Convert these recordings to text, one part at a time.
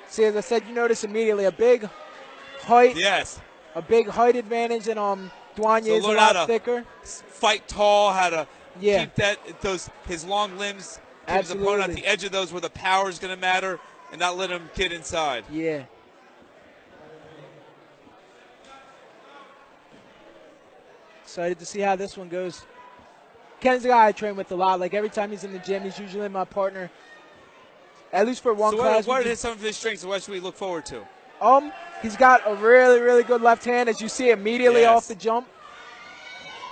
See, as I said, you notice immediately a big height. Yes. A big height advantage, and Dwanya So is a lot thicker. Fight tall, how to Yeah. keep his long limbs, keep his Absolutely. opponent at the edge of those where the power is going to matter, and not let him get inside. Yeah. Excited to see how this one goes. Ken's a guy I train with a lot. Like every time he's in the gym, he's usually my partner. At least for one class. What are some of his strengths, and what should we look forward to? He's got a really, really good left hand, as you see immediately off the jump.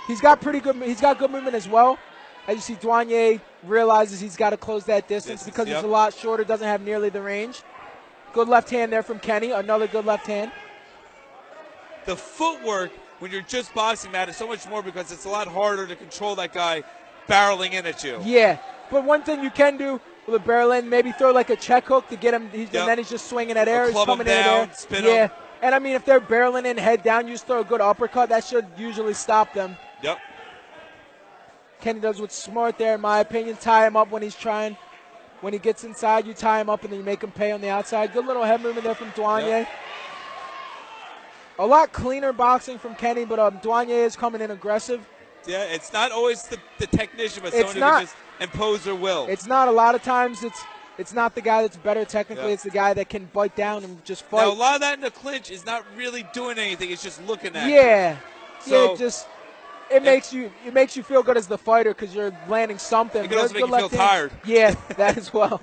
He's got good movement as well. As you see, Dwanya realizes he's got to close that distance because he's a lot shorter, doesn't have nearly the range. Good left hand there from Kenny. Another good left hand. The footwork when you're just boxing matters so much more because it's a lot harder to control that guy barreling in at you. Yeah, but one thing you can do with a barrel in, maybe throw like a check hook to get him, and then he's just swinging at air. He's coming in down, there. Spin him. And I mean, if they're barreling in head down, you just throw a good uppercut. That should usually stop them. Yep. Kenny does what's smart there, in my opinion. Tie him up when he's trying. When he gets inside, you tie him up and then you make him pay on the outside. Good little head movement there from Dwanya. Yep. A lot cleaner boxing from Kenny, but Dwanya is coming in aggressive. Yeah, it's not always the technician, but someone who can just impose their will. It's not. A lot of times it's not the guy that's better technically. It's the guy that can bite down and just fight. Now, a lot of that in the clinch is not really doing anything. It's just looking at you. It makes you feel good as the fighter because you're landing something. It can also make you feel tired. Yeah, that as well.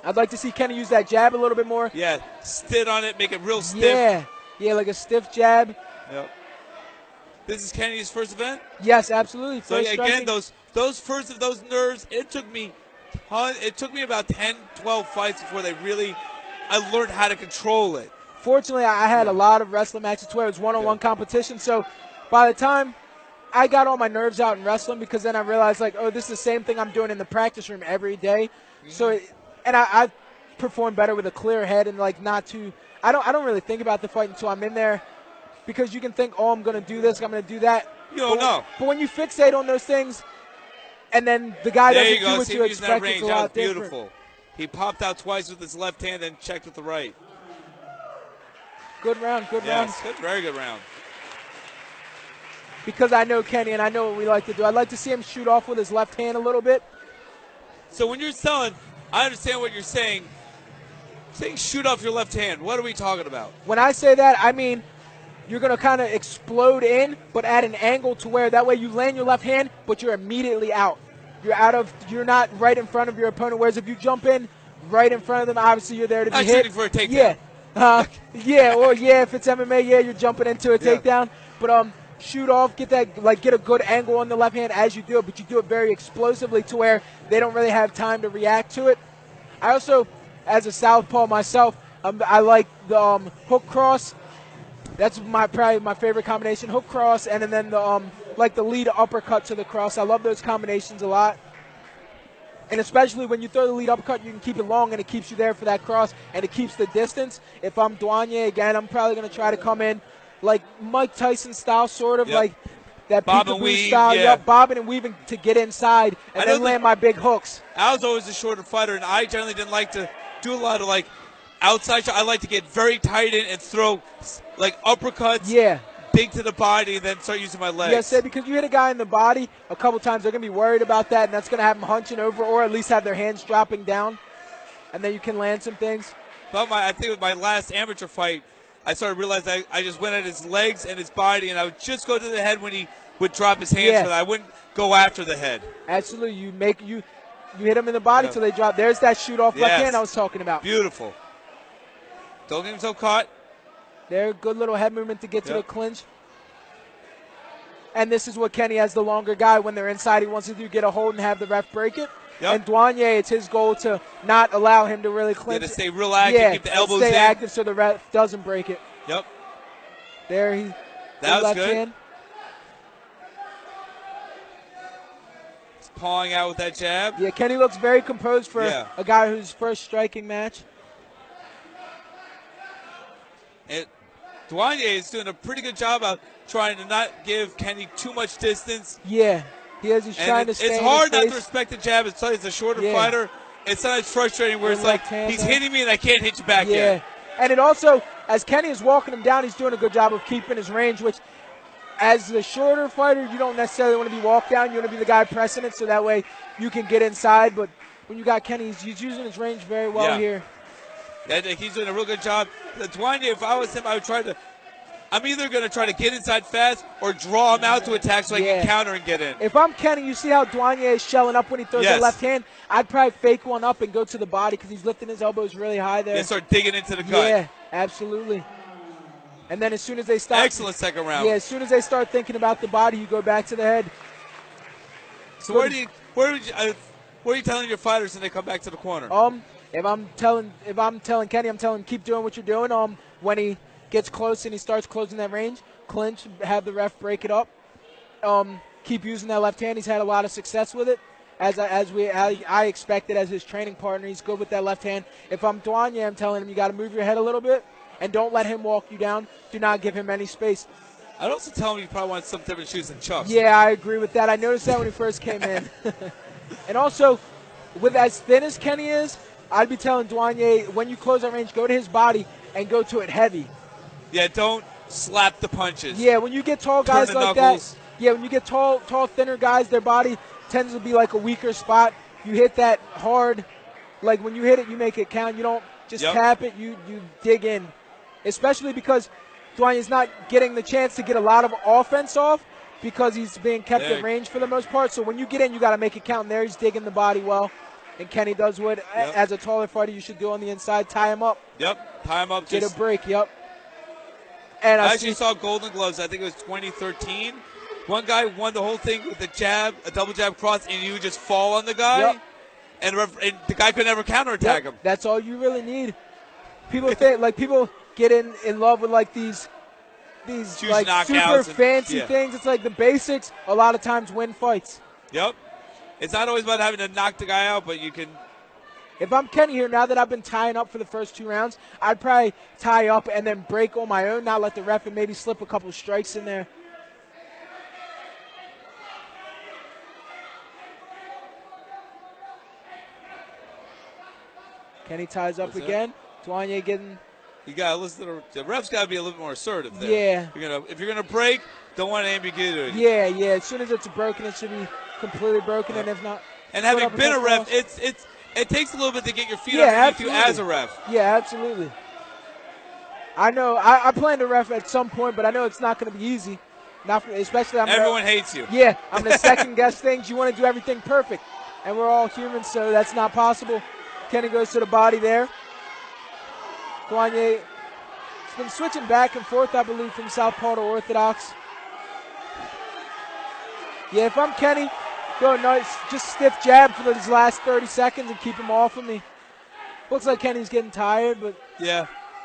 I'd like to see Kenny use that jab a little bit more. Yeah, sit on it, make it real stiff. Yeah, like a stiff jab. Yep. This is Kenny's first event? Yes, absolutely. So again, those first of those nerves, it took me about 10, 12 fights before I learned how to control it. Fortunately, I had a lot of wrestling matches where it was one-on-one competition, so by the time I got all my nerves out in wrestling, because then I realized, like, this is the same thing I'm doing in the practice room every day. Mm-hmm. So, I perform better with a clear head and, like, not too – I don't really think about the fight until I'm in there, because you can think, I'm going to do this, I'm going to do that. You don't know. But when you fixate on those things and then the guy doesn't do what you expect, it's a lot different. Beautiful. He popped out twice with his left hand and checked with the right. Good round, good round. Yes, very good round. Because I know Kenny and I know what we like to do. I'd like to see him shoot off with his left hand a little bit. So when you're selling, I understand what you're saying. Saying shoot off your left hand, what are we talking about? When I say that, I mean you're going to kind of explode in, but at an angle to where that way you land your left hand, but you're immediately out. You're not right in front of your opponent, whereas if you jump in right in front of them, obviously you're there to be hit. Shooting for a takedown. If it's MMA, you're jumping into a takedown. But shoot off, get a good angle on the left hand as you do it, but you do it very explosively to where they don't really have time to react to it. I also, as a southpaw myself, I like the hook cross. That's probably my favorite combination, hook cross, and then the lead uppercut to the cross. I love those combinations a lot. And especially when you throw the lead uppercut, you can keep it long and it keeps you there for that cross and it keeps the distance. If I'm Dwanya, again, I'm probably going to try to come in like Mike Tyson style, sort of like that peekaboo style, bobbing and weaving to get inside and then land my big hooks. I was always a shorter fighter, and I generally didn't like to do a lot of like outside shot. I like to get very tight in and throw like uppercuts. Big to the body and then start using my legs. Yes, because you hit a guy in the body a couple times, they're going to be worried about that, and that's going to have them hunching over or at least have their hands dropping down, and then you can land some things. But I think with my last amateur fight, I started realizing I just went at his legs and his body, and I would just go to the head when he would drop his hands, but I wouldn't go after the head. Absolutely. You hit him in the body till they drop. There's that shoot-off left hand I was talking about. Beautiful. Don't get himself caught. There, good little head movement to get to the clinch. And this is what Kenny, as the longer guy, when they're inside, he wants to do, get a hold and have the ref break it. And Dwanya, it's his goal to not allow him to really clinch. To stay real active, keep the elbows in. Stay active so the ref doesn't break it. Yep. There, that was left good. hand. He's pawing out with that jab. Yeah, Kenny looks very composed for a guy who's first striking match. Dwanya is doing a pretty good job of trying to not give Kenny too much distance. Yeah, he is. He's trying to stay. It's hard not to respect the jab. It's a shorter fighter, it's sometimes frustrating where it's like he's hitting me and I can't hit you back yet. And it also, as Kenny is walking him down, he's doing a good job of keeping his range, which as the shorter fighter, you don't necessarily want to be walked down. You want to be the guy pressing it so that way you can get inside. But when you got Kenny, he's using his range very well here. Yeah, he's doing a real good job. Dwanya, if I was him, I would try to – I'm either going to try to get inside fast or draw him out to attack so I can counter and get in. If I'm Kenny, you see how Dwanya is shelling up when he throws that left hand? I'd probably fake one up and go to the body because he's lifting his elbows really high there. Yeah, start digging into the gut. Yeah, absolutely. And then as soon as they stop. Excellent second round. Yeah, as soon as they start thinking about the body, you go back to the head. So what are you telling your fighters when they come back to the corner? If I'm telling Kenny, I'm telling him keep doing what you're doing. When he gets close and he starts closing that range, clinch, have the ref break it up. Keep using that left hand. He's had a lot of success with it. As I expected as his training partner, he's good with that left hand. If I'm Dwanya, I'm telling him you got to move your head a little bit and don't let him walk you down. Do not give him any space. I'd also tell him you probably want some different shoes than Chuck's. Yeah, I agree with that. I noticed that when he first came in. And also, with as thin as Kenny is, I'd be telling Dwanya, when you close that range, go to his body and go to it heavy. Yeah, don't slap the punches. Yeah, when you get tall guys like that, when you get tall, thinner guys, their body tends to be like a weaker spot. You hit that hard. Like when you hit it, you make it count. You don't just tap it, you dig in. Especially because Dwanya's not getting the chance to get a lot of offense off because he's being kept at range for the most part. So when you get in, you got to make it count. And there he's digging the body well. And Kenny does what, as a taller fighter, you should do on the inside. Tie him up. Tie him up. Get a break, And I actually saw Golden Gloves, I think it was 2013. One guy won the whole thing with a jab, a double jab cross, and you would just fall on the guy. And the guy could never counterattack him. That's all you really need. People think, people get in love with these like super fancy things. It's like the basics a lot of times win fights. It's not always about having to knock the guy out, but you can. If I'm Kenny here, now that I've been tying up for the first 2 rounds, I'd probably tie up and then break on my own, not let the ref and maybe slip a couple strikes in there. Kenny ties up again. Dwanya getting. You gotta listen to the ref's. Got to be a little bit more assertive there. Yeah. If you're gonna break, don't want ambiguity. Yeah. As soon as it's broken, it should be completely broken, and if not. And having been a ref, it takes a little bit to get your feet underneath you as a ref. Yeah, absolutely. I know. I plan to ref at some point, but I know it's not going to be easy. Especially everyone hates you. Yeah, I'm going to second guess things. You want to do everything perfect, and we're all humans, so that's not possible. Kenny goes to the body there. Dwanya has been switching back and forth, I believe, from southpaw to orthodox. Yeah, if I'm Kenny, go nice, just stiff jab for these last 30 seconds and keep him off of me. Looks like Kenny's getting tired, but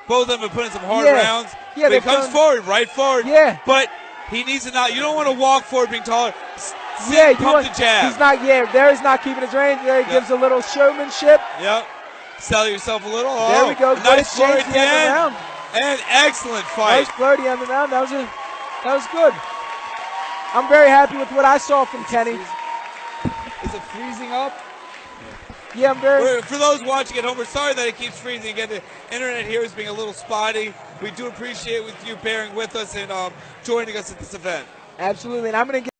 both of them have put in some hard rounds. Yeah, but he comes forward, right forward. Yeah, but he needs to not. You don't want to walk forward being taller. Pump the jab. He's not. Yeah, there he's not keeping his range. There he gives a little showmanship. Sell yourself a little. There we go. Nice floor at the end. And excellent fight. Nice floor at the end of the round. That was good. I'm very happy with what I saw from Kenny. Is it freezing up? Yeah, I'm very. For those watching at home, we're sorry that it keeps freezing. Again, the internet here is being a little spotty. We do appreciate with you bearing with us and joining us at this event. Absolutely, and I'm going to